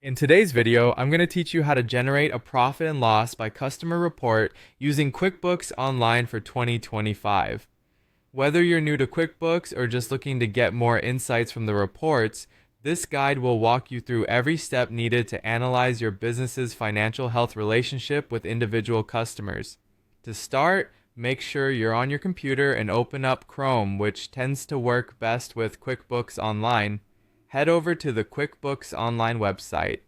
In today's video, I'm going to teach you how to generate a profit and loss by customer report using QuickBooks Online for 2025. Whether you're new to QuickBooks or just looking to get more insights from the reports, this guide will walk you through every step needed to analyze your business's financial health relationship with individual customers. To start, make sure you're on your computer and open up Chrome, which tends to work best with QuickBooks Online. Head over to the QuickBooks Online website.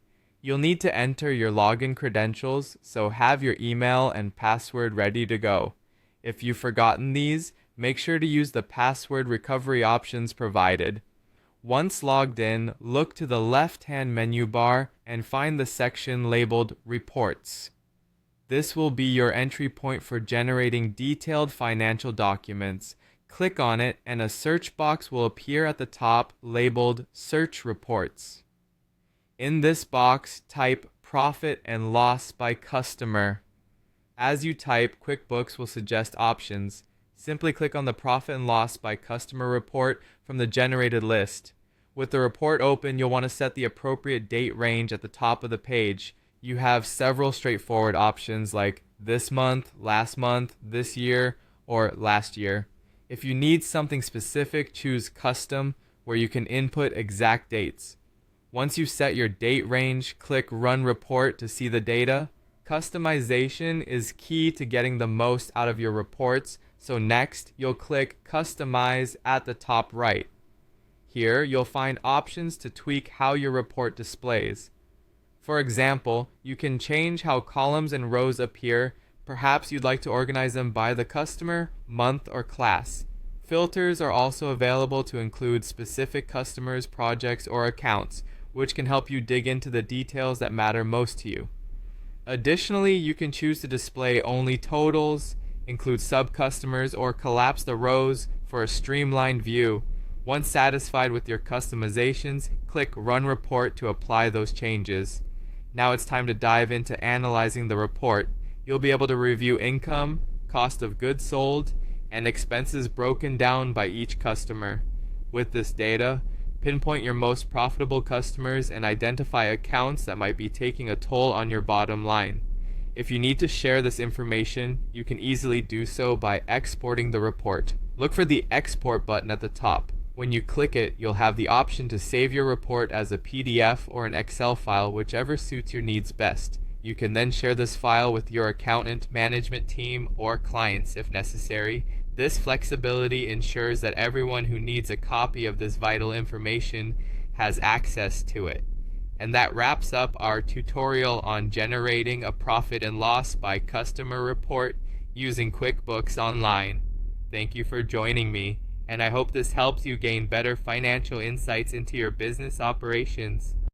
You'll need to enter your login credentials, so have your email and password ready to go. If you've forgotten these, make sure to use the password recovery options provided. Once logged in, look to the left-hand menu bar and find the section labeled Reports. This will be your entry point for generating detailed financial documents. Click on it and a search box will appear at the top labeled Search Reports. In this box, type Profit and Loss by Customer. As you type, QuickBooks will suggest options. Simply click on the Profit and Loss by Customer report from the generated list. With the report open, you'll want to set the appropriate date range at the top of the page. You have several straightforward options like this month, last month, this year, or last year. If you need something specific, choose Custom, where you can input exact dates. Once you've set your date range, click Run Report to see the data. Customization is key to getting the most out of your reports, so next, you'll click Customize at the top right. Here, you'll find options to tweak how your report displays. For example, you can change how columns and rows appear. Perhaps you'd like to organize them by the customer, month, or class. Filters are also available to include specific customers, projects, or accounts, which can help you dig into the details that matter most to you. Additionally, you can choose to display only totals, include sub-customers, or collapse the rows for a streamlined view. Once satisfied with your customizations, click Run Report to apply those changes. Now it's time to dive into analyzing the report. You'll be able to review income, cost of goods sold, and expenses broken down by each customer. With this data, pinpoint your most profitable customers and identify accounts that might be taking a toll on your bottom line. If you need to share this information, you can easily do so by exporting the report. Look for the Export button at the top. When you click it, you'll have the option to save your report as a PDF or an Excel file, whichever suits your needs best. You can then share this file with your accountant, management team, or clients if necessary. This flexibility ensures that everyone who needs a copy of this vital information has access to it. And that wraps up our tutorial on generating a profit and loss by customer report using QuickBooks Online. Thank you for joining me, and I hope this helps you gain better financial insights into your business operations.